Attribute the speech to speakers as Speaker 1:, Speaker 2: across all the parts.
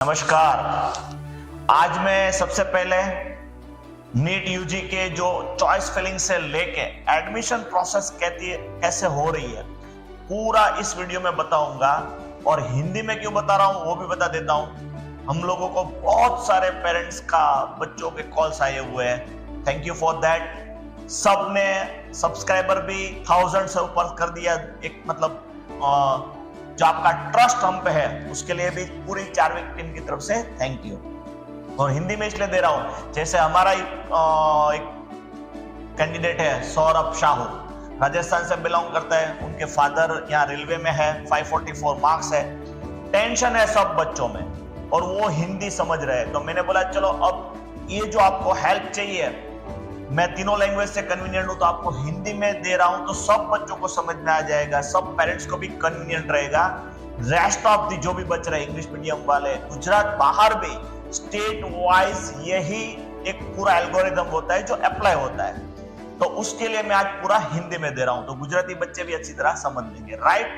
Speaker 1: नमस्कार। आज मैं सबसे पहले नीट यूजी के जो चॉइस फिलिंग से लेके एडमिशन प्रोसेस कैसे हो रही है पूरा इस वीडियो में बताऊंगा। और हिंदी में क्यों बता रहा हूं वो भी बता देता हूं। हम लोगों को बहुत सारे पेरेंट्स का बच्चों के कॉल्स आए हुए हैं, थैंक यू फॉर दैट। सबने सब्सक्राइबर भी 1000 से ऊपर कर दिया। एक मतलब जो आपका ट्रस्ट हम पे है उसके लिए भी पूरी चार्विक टीम की तरफ से थैंक यू। और हिंदी में इसलिए दे रहा हूं, जैसे हमारा एक कैंडिडेट है सौरभ साहू, राजस्थान से बिलोंग करता है। उनके फादर यहाँ रेलवे में है, 544 मार्क्स है। टेंशन है सब बच्चों में और वो हिंदी समझ रहे हैं, तो मैंने बोला चलो अब ये जो आपको हेल्प चाहिए, मैं तीनों लैंग्वेज से कन्वीनियंट हूं तो आपको हिंदी में दे रहा हूं तो सब बच्चों को समझ में आ जाएगा, सब पेरेंट्स को भी कन्वीनियंट रहेगा। रेस्ट ऑफ दी जो भी बच रहे इंग्लिश मीडियम वाले, गुजरात बाहर भी स्टेट वाइज यही एक पूरा एल्गोरिदम होता है जो अप्लाई होता है, तो उसके लिए मैं आज पूरा हिंदी में दे रहा हूं तो गुजराती बच्चे भी अच्छी तरह समझ लेंगे, राइट।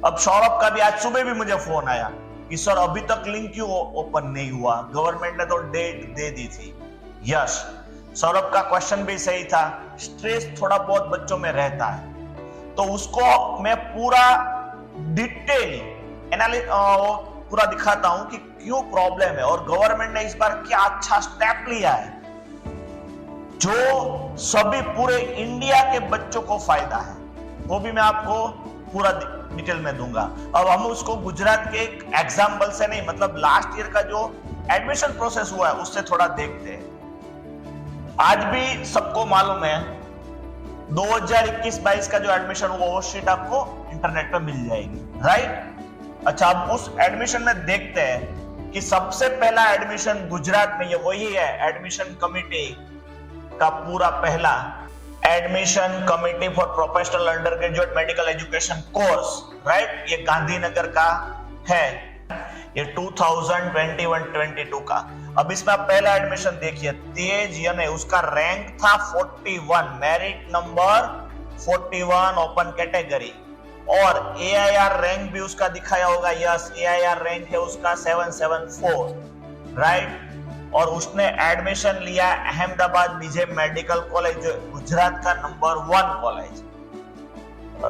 Speaker 1: अब सौरभ का भी आज सुबह भी मुझे फोन आया कि सर अभी तक लिंक क्यों ओपन नहीं हुआ, गवर्नमेंट ने तो डेट दे दी थी। यस, सौरभ का क्वेश्चन भी सही था। स्ट्रेस थोड़ा बहुत बच्चों में रहता है तो उसको मैं पूरा डिटेल पूरा दिखाता हूं कि क्यों प्रॉब्लम है और गवर्नमेंट ने इस बार क्या अच्छा स्टेप लिया है जो सभी पूरे इंडिया के बच्चों को फायदा है, वो भी मैं आपको पूरा डिटेल में दूंगा। अब हम उसको गुजरात के एक एग्जाम्पल से नहीं, मतलब लास्ट ईयर का जो एडमिशन प्रोसेस हुआ है उससे थोड़ा देखते हैं। आज भी सबको मालूम है 2021-22 का जो एडमिशन हुआ वो शीट आपको इंटरनेट पे मिल जाएगी, राइट। अच्छा, अब उस एडमिशन में देखते हैं कि सबसे पहला एडमिशन गुजरात में ये वही है, एडमिशन कमिटी का पूरा पहला admission committee for professional under graduate medical education course, right. ये गांधीनगर का है, ये 2021-22 का। अब इसमें आप पहला एडमिशन देखिए, तेज यानी उसका रैंक था 41, मेरिट नंबर 41 ओपन कैटेगरी, और एआईआर रैंक भी उसका दिखाया होगा। यस, एआईआर रैंक है उसका 774, राइट। और उसने एडमिशन लिया अहमदाबाद बीजे मेडिकल कॉलेज, जो गुजरात का नंबर 1 कॉलेज,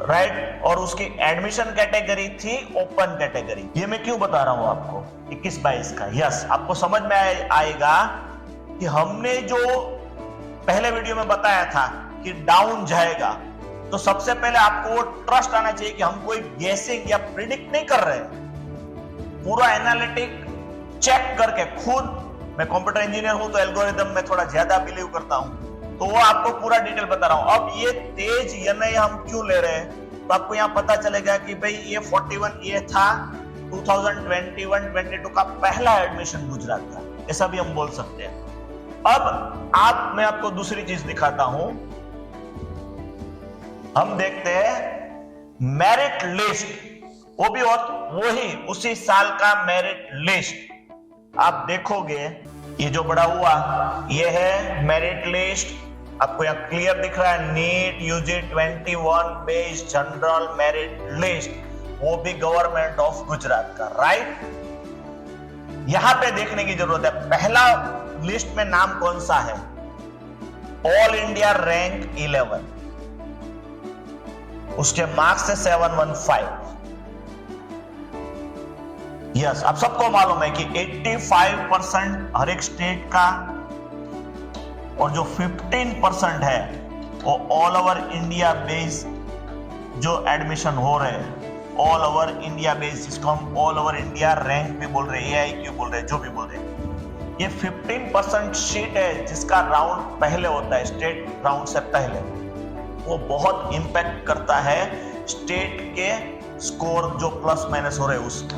Speaker 1: राइट। और उसकी एडमिशन कैटेगरी थी ओपन कैटेगरी। ये मैं क्यों बता रहा हूं आपको 21-22 का। यस, आपको समझ में आएगा कि हमने जो पहले वीडियो में बताया था कि डाउन जाएगा, तो सबसे पहले आपको वो ट्रस्ट आना चाहिए कि हम कोई गेसिंग या प्रिडिक्ट नहीं कर रहे, पूरा एनालिटिक चेक करके खुद। मैं कंप्यूटर इंजीनियर हूं तो एल्गोरिदम में थोड़ा ज्यादा बिलीव करता हूं, तो वो आपको पूरा डिटेल बता रहा हूं। अब ये तेज यनय हम क्यों ले रहे हैं तो आपको यहां पता चलेगा कि भाई ये 41 ये था 2021-22 का पहला एडमिशन गुजरात का, ऐसा भी हम बोल सकते हैं। अब मैं आपको दूसरी चीज दिखाता हूं। हम देखते हैं मेरिट लिस्ट, वो भी वही उसी साल का मेरिट लिस्ट। आप देखोगे ये जो बड़ा हुआ ये है मेरिट लिस्ट, आपको यहाँ क्लियर दिख रहा है, NEET UG 21 based general merit list, वो भी गवर्नमेंट ऑफ गुजरात का, राइट। यहां पे देखने की जरूरत है, पहला लिस्ट में नाम कौन सा है, ऑल इंडिया रैंक 11, उसके मार्क्स है 715। यस, आप सबको मालूम है कि 85% हर एक स्टेट का और जो 15% है वो ऑल ओवर इंडिया बेस जो एडमिशन हो रहे हैं, ऑल ओवर इंडिया बेस, जिसको हम ऑल ओवर इंडिया रैंक भी बोल रहे हैं, AIQ बोल रहे हैं, जो भी बोल रहे हैं। ये 15% सीट है जिसका राउंड पहले होता है, स्टेट राउंड से पहले। वो बहुत इंपैक्ट करता है स्टेट के स्कोर जो प्लस माइनस हो रहे हैं उसका,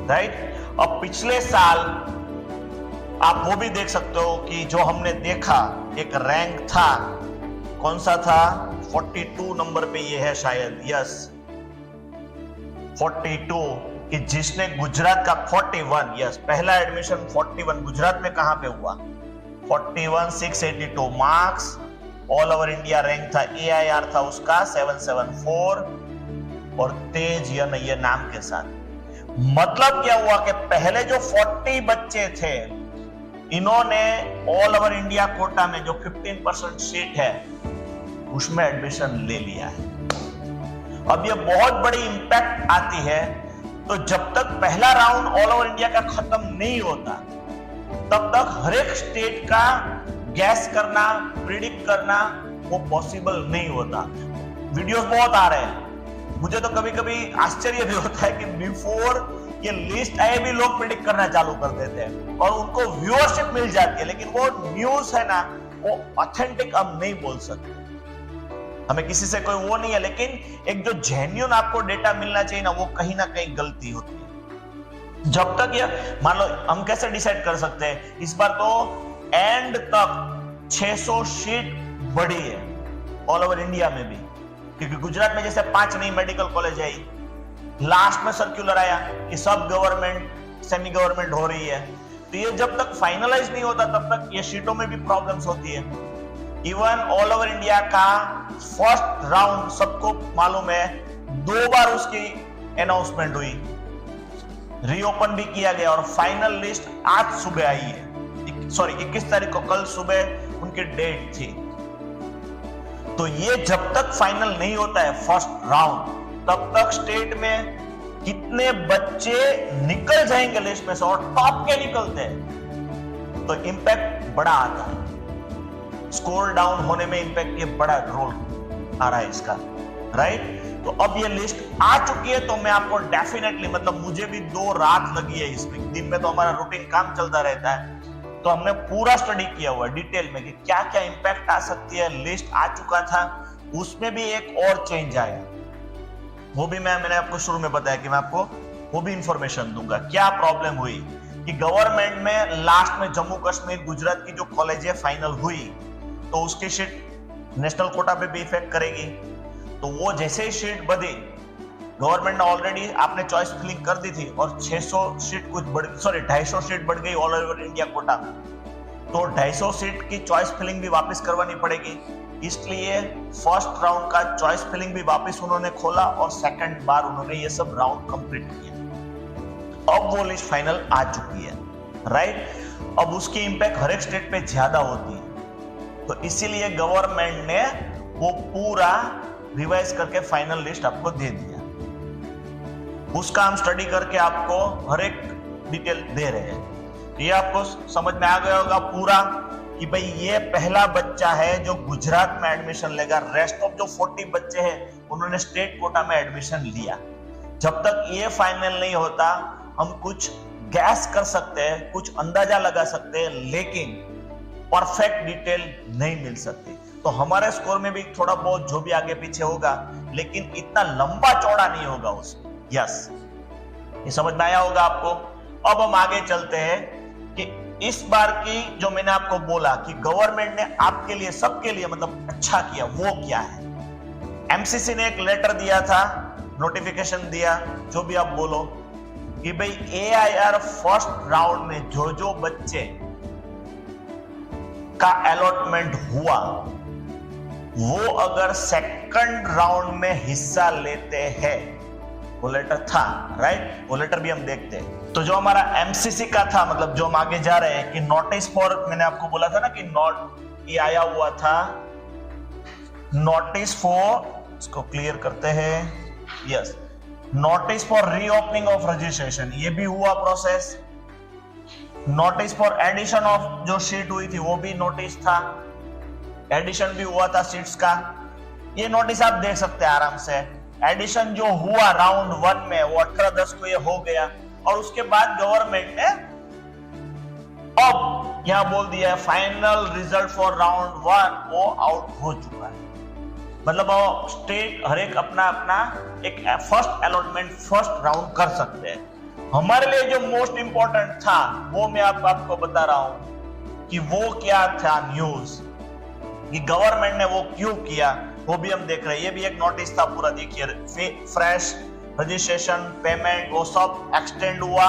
Speaker 1: राइट। अब पिछले साल आप वो भी देख सकते हो कि जो हमने देखा एक रैंक था, कौन सा था, 42 नंबर पे ये है शायद, यस 42, कि जिसने गुजरात का 41, यस पहला एडमिशन 41 गुजरात में कहां पे हुआ, 41,682 marks, all over India rank था, AIR था उसका 774 और तेज ये नाम के साथ। मतलब क्या हुआ कि पहले जो 40 बच्चे थे, इन्होंने ऑल ओवर इंडिया कोटा में जो 15% सीट है उसमें एडमिशन ले लिया है। अब ये बहुत बड़ी इंपैक्ट आती है। तो जब तक पहला राउंड ऑल ओवर इंडिया का खत्म नहीं होता, तब तक हर एक स्टेट का गैस करना, प्रिडिक्ट करना वो पॉसिबल नहीं होता। वीडियोस बहुत आ रहे हैं, मुझे तो कभी कभी आश्चर्य भी होता है कि बिफोर ये लिस्ट आए भी लोग प्रिडिक्ट करना चालू कर देते हैं और उनको व्यूअरशिप मिल जाती है, लेकिन वो न्यूज है ना, वो ऑथेंटिक हम नहीं बोल सकते। हमें किसी से कोई वो नहीं है, लेकिन एक जो जेन्युइन आपको डेटा मिलना चाहिए ना, वो कहीं ना कहीं गलती होती है। जब तक ये मान लो, हम कैसे डिसाइड कर सकते हैं, इस बार तो एंड तक 600 सीट बढ़ी है ऑल ओवर इंडिया में भी, क्योंकि गुजरात में जैसे 5 नई मेडिकल कॉलेज आई, लास्ट में सर्कुलर आया कि सब गवर्नमेंट सेमी गवर्नमेंट हो रही है। तो ये जब तक फाइनलाइज नहीं होता तब तक ये सीटों में भी प्रॉब्लम्स होती है। इवन ऑल ओवर इंडिया का फर्स्ट राउंड सबको मालूम है, 2 बार उसकी अनाउंसमेंट हुई, रीओपन भी किया गया और फाइनल लिस्ट आज सुबह आई है। 21 तारीख को, कल सुबह उनकी डेट थी। तो ये जब तक फाइनल नहीं होता है फर्स्ट राउंड, तब तक स्टेट में कितने बच्चे निकल जाएंगे लिस्ट में से और टॉप के निकलते हैं, तो इंपैक्ट बड़ा आता है। स्कोर डाउन होने में इंपैक्ट ये बड़ा रोल आ रहा है इसका, राइट। तो अब ये लिस्ट आ चुकी है, तो मैं आपको डेफिनेटली, मतलब मुझे भी 2 रात लगी है इसमें, दिन में तो हमारा रूटीन काम चलता रहता है, तो हमने पूरा स्टडी किया हुआ डिटेल में कि क्या क्या इंपैक्ट आ सकती है। लिस्ट आ चुका था, उसमें भी एक और चेंज आया, वो भी मैंने आपको शुरू में बताया कि मैं आपको वो भी इंफॉर्मेशन दूंगा। क्या प्रॉब्लम हुई कि गवर्नमेंट में लास्ट में जम्मू कश्मीर, गुजरात की जो कॉलेज फाइनल हुई, तो उसकी सीट नेशनल कोटा पे भी इफेक्ट करेगी। तो वो जैसे ही सीट बढ़ी, गवर्नमेंट ने ऑलरेडी आपने चॉइस फिलिंग कर दी थी और 600 सीट कुछ बढ़, 250 सीट बढ़ गई ऑल ओवर इंडिया कोटा में, तो 250 सीट की चॉइस फिलिंग भी वापस करवानी पड़ेगी। इसलिए फर्स्ट राउंड का चॉइस फिलिंग भी वापस उन्होंने खोला और सेकंड बार उन्होंने ये सब राउंड कंप्लीट किया। अब वो लिस्ट फाइनल आ चुकी है, राइट। अब उसकी इंपैक्ट हर एक स्टेट पे ज्यादा होती है, तो इसीलिए गवर्नमेंट ने वो पूरा रिवाइज करके फाइनल लिस्ट आपको दे दिया। उसका हम स्टडी करके आपको हर एक डिटेल दे रहे हैं। ये आपको समझ में आ गया होगा पूरा कि भाई ये पहला बच्चा है जो गुजरात में एडमिशन लेगा, रेस्ट ऑफ जो 40 बच्चे हैं उन्होंने स्टेट कोटा में एडमिशन लिया। जब तक ये फाइनल नहीं होता, हम कुछ गैस कर सकते हैं, कुछ अंदाजा लगा सकते हैं, लेकिन परफेक्ट डिटेल नहीं मिल सकती। तो हमारे स्कोर में भी थोड़ा बहुत जो भी आगे पीछे होगा, लेकिन इतना लंबा चौड़ा नहीं होगा उसमें। यस, ये समझ में आया होगा आपको। अब हम आगे चलते हैं कि इस बार की जो मैंने आपको बोला कि गवर्नमेंट ने आपके लिए, सबके लिए मतलब अच्छा किया, वो क्या है। एमसीसी ने एक लेटर दिया था, नोटिफिकेशन दिया, जो भी आप बोलो, कि भाई एआईआर फर्स्ट राउंड में जो जो बच्चे का अलॉटमेंट हुआ, वो अगर सेकंड राउंड में हिस्सा लेते हैं, वो लेटर था, राइट। वो लेटर भी हम देखते हैं। तो जो हमारा एमसीसी का था, मतलब जो हम आगे जा रहे हैं कि नोटिस फॉर, मैंने आपको बोला था ना कि ये आया हुआ था नोटिस फॉर, इसको क्लियर करते हैं, yes, notice for reopening of registration, ये भी हुआ process. Notice for addition of जो सीट हुई थी, वो भी नोटिस था, एडिशन भी हुआ था सीट्स का। ये नोटिस आप देख सकते हैं आराम से। एडिशन जो हुआ राउंड 1 में, वो 18/10 को ये हो गया, और उसके बाद गवर्नमेंट ने अब यहां बोल दिया है फाइनल रिजल्ट फॉर राउंड 1 वो आउट हो चुका है। मतलब स्टेट हर एक अपना अपना एक फर्स्ट अलॉटमेंट फर्स्ट राउंड कर सकते हैं। हमारे लिए जो मोस्ट इंपॉर्टेंट था वो मैं आपको बता रहा हूं कि वो क्या था न्यूज, कि गवर्नमेंट ने वो क्यों किया, वो भी हम देख रहे हैं। ये भी एक नोटिस था पूरा, देखिए, फ्रेश रजिस्ट्रेशन, पेमेंट, वो सब एक्सटेंड हुआ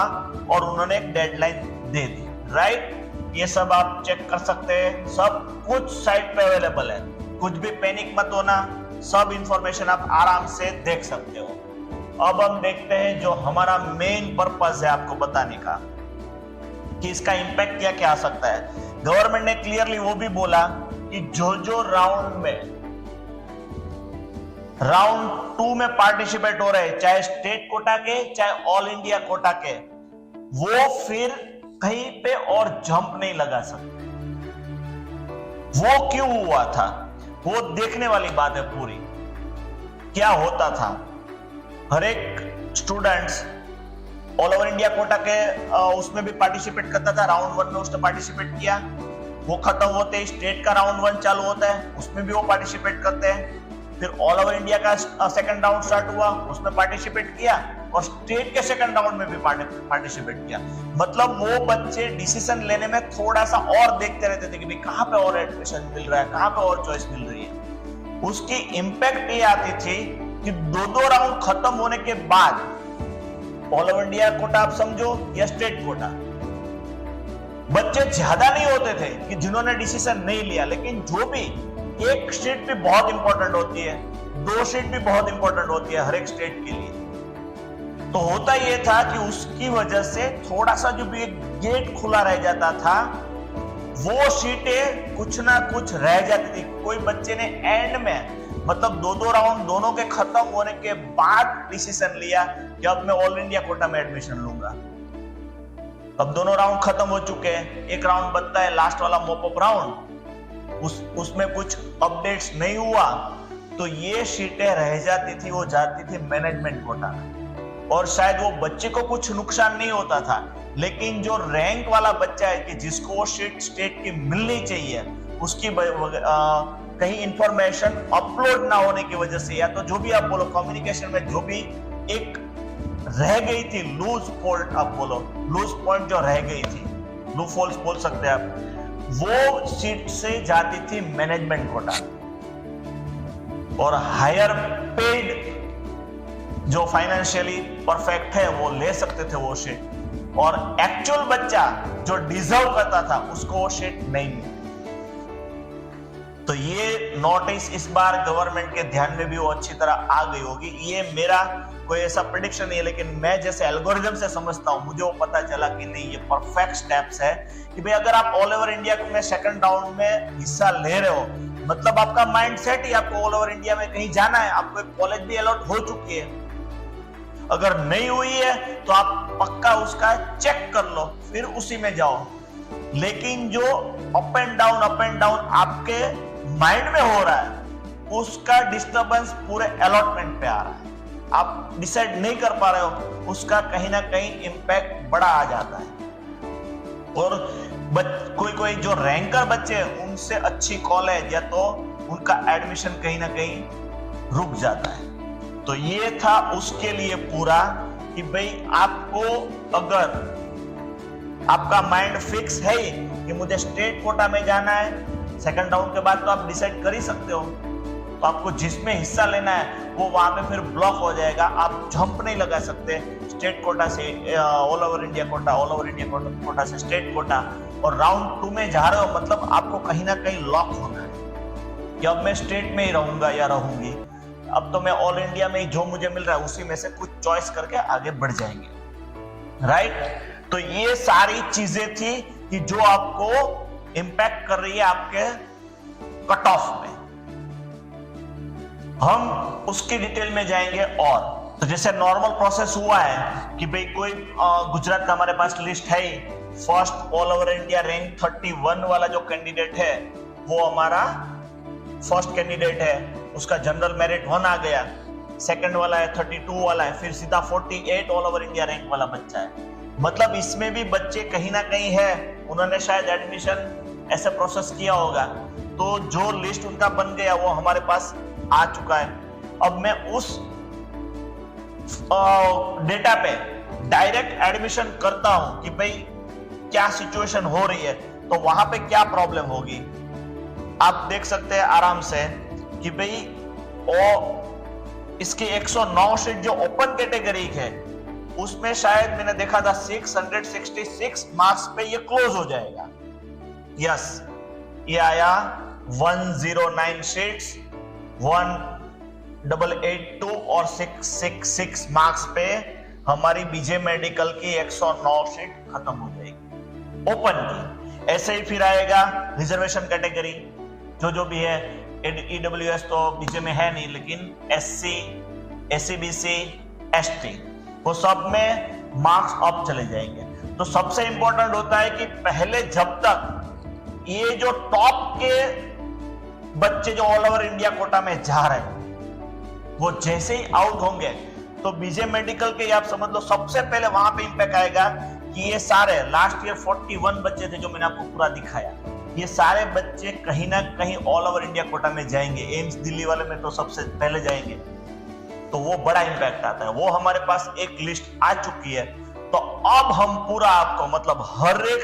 Speaker 1: और उन्होंने एक डेडलाइन दे दी, राइट। ये सब आप चेक कर सकते हैं, सब कुछ साइट पे अवेलेबल है, कुछ भी पैनिक मत होना, सब इंफॉर्मेशन आप आराम से देख सकते हो। अब हम देखते हैं जो हमारा मेन पर्पस है आपको बताने का कि इसका इंपैक्ट क्या क्या आ सकता है। गवर्नमेंट ने क्लियरली वो भी बोला कि जो राउंड 2 में पार्टिसिपेट हो रहे, चाहे स्टेट कोटा के चाहे ऑल इंडिया कोटा के, वो फिर कहीं पे और जंप नहीं लगा सकते। वो क्यों हुआ था, वो देखने वाली बात है पूरी। क्या होता था, हर एक students all over India quota के उसमें भी पार्टिसिपेट करता था। राउंड 1 में उसने पार्टिसिपेट किया, वो खत्म होते ही स्टेट का राउंड 1 चालू होता है, उसमें भी वो पार्टिसिपेट करते हैं। फिर ऑल ओवर इंडिया का सेकंड राउंड स्टार्ट हुआ, उसमें पार्टिसिपेट किया, और स्टेट के सेकंड राउंड में भी पार्टिसिपेट किया। मतलब वो बच्चे डिसीजन लेने में थोड़ा सा और देखते रहते थे कि भाई कहां पे और एडमिशन मिल रहा है, कहां पे और चॉइस मिल रही है। उसकी इंपैक्ट ये आती थी कि दो राउंड खत्म होने के बाद ऑल ओवर इंडिया कोटा आप समझो या स्टेट कोटा, बच्चे ज्यादा नहीं होते थे कि जिन्होंने डिसीजन नहीं लिया, लेकिन जो भी एक सीट भी बहुत इंपॉर्टेंट होती है, 2 सीट भी बहुत इंपॉर्टेंट होती है हर एक स्टेट के लिए। तो होता यह था कि उसकी वजह से थोड़ा सा जो भी एक गेट खुला रह जाता था, वो सीटें कुछ ना कुछ रह जाती थी। कोई बच्चे ने एंड में, मतलब 2 राउंड दोनों के खत्म होने के बाद डिसीजन लिया कि अब मैं ऑल इंडिया कोटा में एडमिशन लूंगा। अब दोनों राउंड खत्म हो चुके हैं, एक राउंड बनता है लास्ट वाला मॉप अप राउंड, उसमें कुछ अपडेट्स नहीं हुआ, तो ये सीटें रह जाती थी, वो जाती थी मैनेजमेंट कोटा। और शायद वो बच्चे को कुछ नुकसान नहीं होता था, लेकिन जो रैंक वाला बच्चा है कि जिसको वो सीट स्टेट की मिलनी चाहिए, उसकी कहीं इंफॉर्मेशन अपलोड ना होने की वजह से, या तो जो भी आप बोलो कम्युनिकेशन में जो भी एक रह गई थी लूज पॉइंट, आप बोलो लूज पॉइंट जो रह गई थी, लूप होल्स बोल सकते हैं आप, वो सीट से जाती थी मैनेजमेंट कोटा। और हायर पेड जो फाइनेंशियली परफेक्ट है वो ले सकते थे वो सीट, और एक्चुअल बच्चा जो डिजर्व करता था उसको वो सीट नहीं मिली। तो ये नोटिस इस बार गवर्नमेंट के ध्यान में भी वो अच्छी तरह आ गई होगी। ये मेरा कोई ऐसा प्रेडिक्शन नहीं है, लेकिन मैं जैसे एल्गोरिथम से समझता हूं, मुझे वो पता चला कि नहीं, ये परफेक्ट स्टेप्स है कि भाई अगर आप ऑल ओवर इंडिया में सेकंड राउंड में हिस्सा ले रहे हो, मतलब आपका माइंड सेट ही आपको ऑल ओवर इंडिया में कहीं जाना है, आपको एक कॉलेज भी अलॉट हो चुकी है। अगर नहीं हुई है तो आप पक्का उसका चेक कर लो, फिर उसी में जाओ। लेकिन जो अप एंड डाउन आपके माइंड में हो रहा है, उसका डिस्टरबेंस पूरे अलॉटमेंट पे आ रहा है, आप डिसाइड नहीं कर पा रहे हो, उसका कहीं ना कहीं इंपैक्ट बड़ा आ जाता है। और कोई जो रैंकर बच्चे हैं उनसे अच्छी कॉलेज या तो उनका एडमिशन कहीं ना कहीं रुक जाता है। तो ये था उसके लिए पूरा कि भाई आपको अगर आपका माइंड फिक्स है कि मुझे स्टेट कोटा में जाना है, सेकंड राउंड के बाद तो आप डिसाइड कर ही सकते हो, तो आपको जिसमें हिस्सा लेना है वो वहां पे फिर ब्लॉक हो जाएगा, आप जंप नहीं लगा सकते स्टेट कोटा से all over India quota, all over India quota से स्टेट कोटा, और राउंड 2 में जा रहे हो, मतलब आपको कहीं ना कहीं लॉक होना है कि अब मैं स्टेट में ही रहूंगा या रहूंगी, अब तो मैं ऑल इंडिया में ही जो मुझे मिल रहा है उसी में से कुछ चॉइस करके आगे बढ़ जाएंगे, राइट। तो ये सारी चीजें थी कि जो आपको इंपैक्ट कर रही है आपके कट ऑफ में। हम उसकी डिटेल में जाएंगे। और तो जैसे नॉर्मल प्रोसेस हुआ है कि भाई कोई गुजरात का हमारे पास लिस्ट है, first all over India rank 31 वाला जो कैंडिडेट है वो हमारा फर्स्ट कैंडिडेट है, उसका जनरल मेरिट 1 आ गया, सेकंड वाला है 32 वाला है, फिर सीधा 48 ऑल ओवर इंडिया रैंक वाला बच्चा है। मतलब इसमें भी बच्चे कहीं ना कहीं है, उन्होंने शायद एडमिशन ऐसे प्रोसेस किया होगा, तो जो लिस्ट उनका बन गया वो हमारे पास आ चुका है। अब मैं उस डेटा पे डायरेक्ट एडमिशन करता हूं कि भाई क्या सिचुएशन हो रही है, तो वहां पे क्या प्रॉब्लम होगी। आप देख सकते हैं आराम से कि भाई इसकी 109 सीट जो ओपन कैटेगरी है उसमें शायद मैंने देखा था 666 मार्क्स पे ये क्लोज हो जाएगा। यस, ये आया 109 सीट्स, 1 882 और 666 मार्क्स पे हमारी बीजे मेडिकल की 109 सीट खत्म हो जाएगी ओपन की। ऐसे ही फिर आएगा रिजर्वेशन कैटेगरी, जो भी है। ईडब्ल्यूएस तो बीजे में है नहीं, लेकिन एससी, एससीबीसी, एसटी, वो सब में मार्क्स अप चले जाएंगे। तो सबसे इंपॉर्टेंट होता है कि पहले जब तक ये जो टॉप के बच्चे जो ऑल ओवर इंडिया कोटा में जा रहे हैं, वो जैसे ही आउट होंगे तो बीजे मेडिकल के आप समझ लो सबसे पहले वहां पे इंपैक्ट आएगा कि ये सारे लास्ट ईयर 41 बच्चे थे जो मैंने आपको पूरा दिखाया, ये सारे बच्चे कहीं ना कहीं ऑल ओवर इंडिया कोटा में जाएंगे। एम्स दिल्ली वाले में तो सबसे पहले जाएंगे, तो वो बड़ा इंपैक्ट आता है। वो हमारे पास एक लिस्ट आ चुकी है। तो अब हम पूरा आपको मतलब हर एक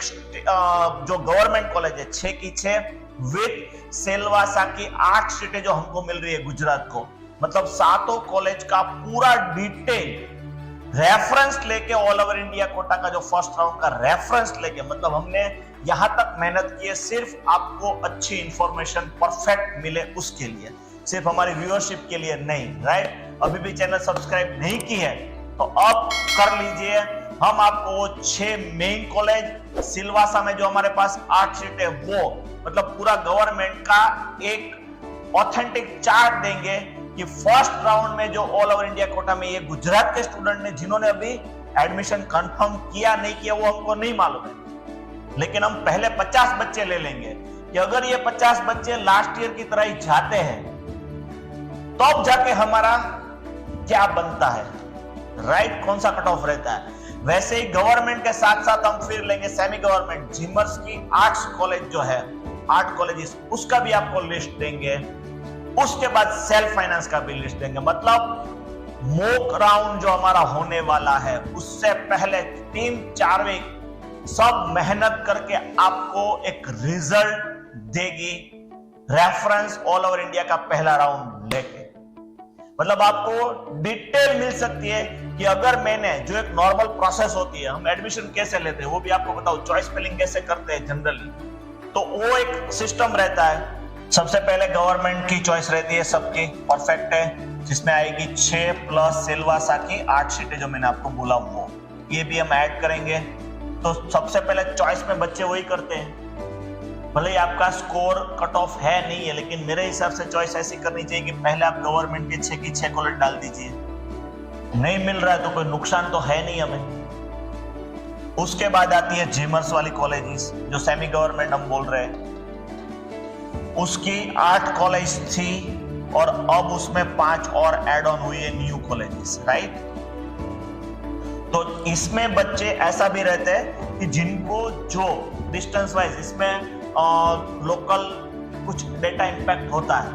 Speaker 1: जो गवर्नमेंट कॉलेज है 6 की 6 विद सिलवासा की 8 सीटें जो हमको मिल रही है गुजरात को, मतलब 7 कॉलेज का पूरा डिटेल रेफरेंस लेके ऑल ओवर इंडिया कोटा का जो फर्स्ट राउंड का रेफरेंस लेके, मतलब हमने यहां तक मेहनत की है सिर्फ आपको अच्छी इंफॉर्मेशन परफेक्ट मिले उसके लिए, सिर्फ हमारी व्यूअरशिप के लिए नहीं, राइट। अभी भी चैनल सब्सक्राइब नहीं की है तो अब कर लीजिए। हम आपको वो 6 मेन कॉलेज, सिलवासा में जो हमारे पास 8 सीट है वो, मतलब पूरा गवर्नमेंट का एक ऑथेंटिक चार्ट देंगे कि फर्स्ट राउंड में जो ऑल ओवर इंडिया कोटा में ये गुजरात के स्टूडेंट ने जिन्होंने अभी एडमिशन कंफर्म किया नहीं किया वो हमको नहीं मालूम है, लेकिन हम पहले 50 बच्चे ले लेंगे कि अगर ये 50 बच्चे लास्ट ईयर की तरह ही जाते हैं तो अब जाके हमारा क्या बनता है, राइट, कौन सा कट ऑफ रहता है। वैसे ही गवर्नमेंट के साथ साथ हम फिर लेंगे सेमी गवर्नमेंट जिमर्स की आर्ट्स कॉलेज जो है, 8 कॉलेजेस, उसका भी आपको लिस्ट देंगे। उसके बाद सेल्फ फाइनेंस का भी लिस्ट देंगे। मतलब मॉक राउंड जो हमारा होने वाला है उससे पहले 3-4 वीक सब मेहनत करके आपको एक रिजल्ट देगी रेफरेंस ऑल ओवर इंडिया का पहला राउंड लेके। मतलब आपको डिटेल मिल सकती है कि अगर मैंने जो एक नॉर्मल प्रोसेस होती है, हम एडमिशन कैसे लेते हैं वो भी आपको बताओ, चॉइस फिलिंग कैसे करते हैं जनरली, तो वो एक सिस्टम रहता है। सबसे पहले गवर्नमेंट की चॉइस रहती है सबकी परफेक्ट है, जिसमें आएगी 6 प्लस सिलवासा की 8 सीटें जो मैंने आपको बोला वो, ये भी हम ऐड करेंगे। तो सबसे पहले चॉइस में बच्चे वही करते हैं, भले ही आपका स्कोर कट ऑफ है नहीं है, लेकिन मेरे हिसाब से चॉइस ऐसी करनी चाहिए कि पहले आप गवर्नमेंट के 6 की 6 कॉलेज डाल दीजिए, नहीं मिल रहा है तो कोई नुकसान तो है नहीं हमें। उसके बाद आती है जिमर्स वाली कॉलेजेस जो सेमी गवर्नमेंट हम बोल रहे हैं, उसकी 8 कॉलेज थी और अब उसमें 5 और ऐड ऑन हुई है न्यू कॉलेजेस, राइट। तो इसमें बच्चे ऐसा भी रहते हैं कि जिनको जो डिस्टेंस वाइज इसमें लोकल कुछ डेटा इंपैक्ट होता है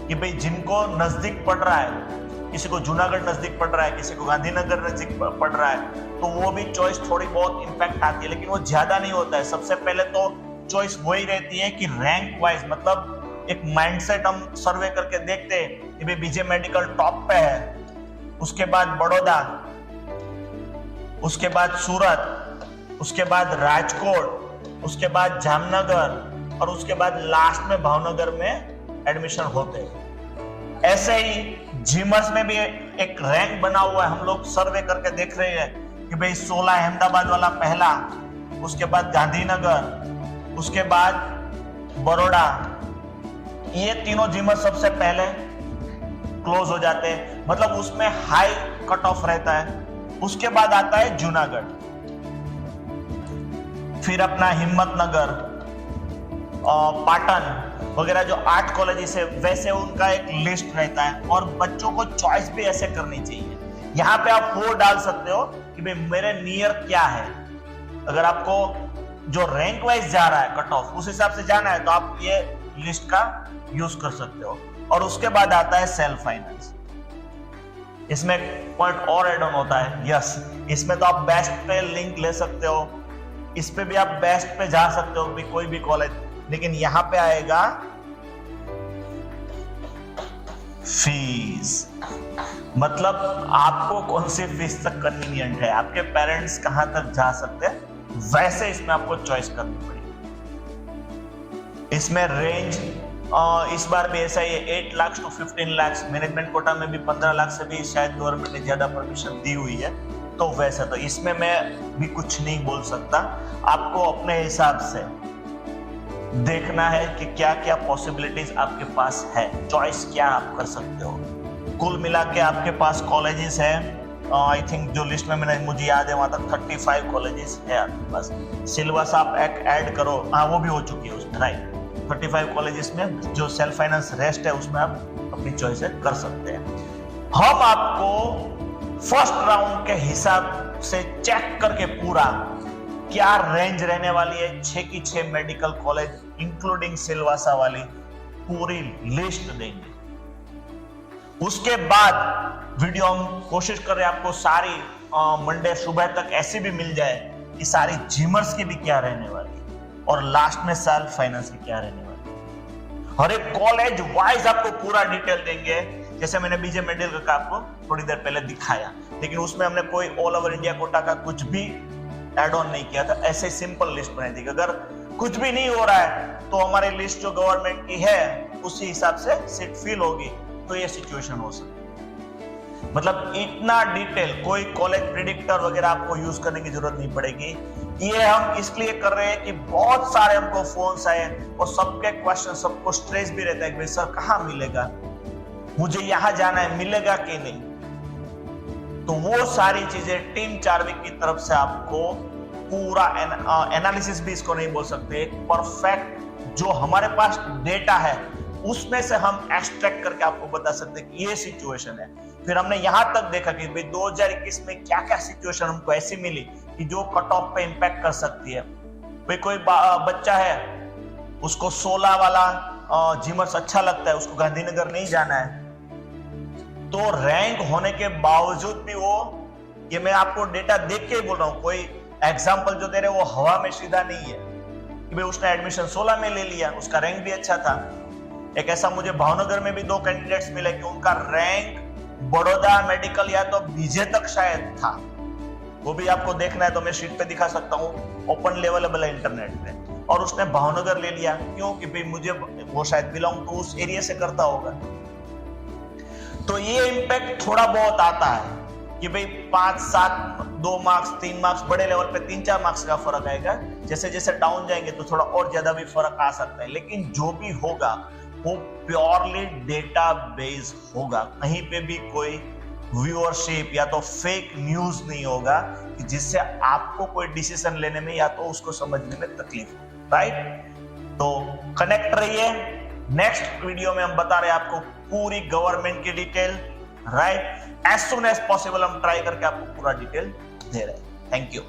Speaker 1: कि भाई जिनको नजदीक पड़ रहा है, किसी को जूनागढ़ नजदीक पड़ रहा है, किसी को गांधीनगर नजदीक पड़ रहा है, तो वो भी चॉइस थोड़ी बहुत इंपैक्ट आती है, लेकिन वो ज्यादा नहीं होता है। सबसे पहले तो चॉइस वही रहती है कि रैंक वाइज, मतलब एक माइंडसेट हम सर्वे करके देखते हैं कि भाई बीजे मेडिकल टॉप पे है, उसके बाद बड़ौदा, उसके बाद सूरत, उसके बाद राजकोट, उसके बाद जामनगर और उसके बाद लास्ट में भावनगर में एडमिशन होते हैं। ऐसे ही जिमर्स में भी एक रैंक बना हुआ है, हम लोग सर्वे करके देख रहे हैं कि भाई 16 अहमदाबाद वाला पहला, उसके बाद गांधीनगर, उसके बाद बड़ौदा, ये तीनों जिमर्स सबसे पहले क्लोज हो जाते हैं, मतलब उसमें हाई कट ऑफ रहता है। उसके बाद आता है जूनागढ़, फिर अपना हिम्मतनगर, पाटन वगैरह जो 8 कॉलेजेस है, वैसे उनका एक लिस्ट रहता है और बच्चों को चॉइस भी ऐसे करनी चाहिए। यहाँ पे आप वो डाल सकते हो कि भाई मेरे नियर क्या है, अगर आपको जो रैंक वाइज जा रहा है कट ऑफ उस हिसाब से जाना है तो आप ये लिस्ट का यूज कर सकते हो। और उसके बाद आता है सेल्फ फाइनेंस, इसमें पॉइंट और एड ऑन होता है। यस, इसमें तो आप बेस्ट पे लिंक ले सकते हो, इस पे भी आप बेस्ट पे जा सकते हो भी कोई भी कॉलेज, लेकिन यहां पे आएगा फीस, मतलब आपको कौन सी फीस तक कन्वीनियंट है, आपके पेरेंट्स कहां तक जा सकते हैं, वैसे इसमें आपको चॉइस करनी पड़ेगी। इसमें रेंज इस बार भी ऐसा ही है, 8 lakh to 15 lakh. Management quota में भी 15 लाख से भी शायद गवर्नमेंट ने ज्यादा परमिशन दी हुई है। तो वैसा तो इसमें मैं भी कुछ नहीं बोल सकता, आपको अपने हिसाब से देखना है कि क्या क्या पॉसिबिलिटीज आपके पास है, चॉइस क्या आप कर सकते हो। कुल मिला के आपके पास कॉलेजेस है, आई थिंक जो लिस्ट में मैंने मुझे याद है वहां तक 35 कॉलेजेस है आपके पास। सिलेबस आप एक ऐड करो, हाँ वो भी हो चुकी है उसमें, राइट। 35 कॉलेजेस में जो सेल्फ फाइनेंस रेस्ट है उसमें आप अपनी चॉइस कर सकते हैं। हम आपको फर्स्ट राउंड के हिसाब से चेक करके पूरा क्या रेंज रहने वाली है, 6 की 6 मेडिकल कॉलेज इंक्लूडिंग सिलवासा वाली पूरी लिस्ट देंगे। उसके बाद वीडियो हम कोशिश कर रहे हैं आपको सारी मंडे सुबह तक ऐसी भी मिल जाए कि सारी जिमर्स की भी क्या रहने वाली है और लास्ट में सेल्फ फाइनेंस की क्या रहने वाली है। हर एक कॉलेज वाइज आपको पूरा डिटेल देंगे, जैसे मैंने बीजे मेडिकल का आपको थोड़ी देर पहले दिखाया, लेकिन उसमें हमने कोई ऑल ओवर इंडिया कोटा का कुछ भी एड ऑन नहीं किया था, ऐसे सिंपल लिस्ट बनाई थी। अगर कुछ भी नहीं हो रहा है तो हमारी लिस्ट जो गवर्नमेंट की है उसी हिसाब से सीट फिल होगी, तो ये सिचुएशन हो सकती है। मतलब इतना डिटेल कोई कॉलेज प्रिडिक्टर वगैरह आपको यूज करने की जरूरत नहीं पड़ेगी। ये हम इसलिए कर रहे हैं कि बहुत सारे हमको फोन्स आए और सबके क्वेश्चन, सबको स्ट्रेस भी रहता है कि सर कहाँ मिलेगा, मुझे यहां जाना है, मिलेगा कि नहीं। तो वो सारी चीजें टीम चार्विक की तरफ से आपको पूरा एनालिसिस भी इसको नहीं बोल सकते, परफेक्ट जो हमारे पास डेटा है उसमें से हम एक्सट्रैक्ट करके आपको बता सकते हैं कि ये सिचुएशन है। फिर हमने यहां तक देखा कि भाई 2021 में क्या क्या सिचुएशन हमको ऐसी मिली कि जो कट ऑफ पे इंपैक्ट कर सकती है। भाई कोई बच्चा है उसको 16 वाला जिमर्स अच्छा लगता है, उसको गांधीनगर नहीं जाना है, तो रैंक होने के बावजूद भी वो, ये मैं आपको डेटा देख के ही बोल रहा हूं, कोई एग्जाम्पल जो दे रहे वो हवा में सीधा नहीं है कि भाई उसने एडमिशन 16 में ले लिया, उसका रैंक भी अच्छा था। एक ऐसा मुझे भावनगर में भी 2 कैंडिडेट्स मिले कि उनका रैंक बड़ौदा मेडिकल या तो बीजे तक शायद था, वो भी आपको देखना है तो मैं शीट पे दिखा सकता हूँ, ओपन अवेलेबल है इंटरनेट पे, और उसने भावनगर ले लिया। क्यों? कि भाई मुझे वो शायद बिलोंग टू उस एरिया से करता होगा। तो ये इंपैक्ट थोड़ा बहुत आता है कि भाई 5, 7, 2 मार्क्स, 3 मार्क्स, बड़े लेवल पे 3-4 मार्क्स का फर्क आएगा। जैसे जैसे डाउन जाएंगे तो थोड़ा और ज्यादा भी फर्क आ सकता है, लेकिन जो भी होगा वो प्योरली डेटा बेस होगा। कहीं पे भी कोई व्यूअरशिप या तो फेक न्यूज नहीं होगा कि जिससे आपको कोई डिसीजन लेने में या तो उसको समझने में तकलीफ हो, राइट। तो कनेक्ट रहिए, नेक्स्ट वीडियो में हम बता रहे हैं आपको पूरी गवर्नमेंट की detail, right. As soon as possible हम ट्राई करके आपको पूरा डिटेल दे रहे हैं। Thank you.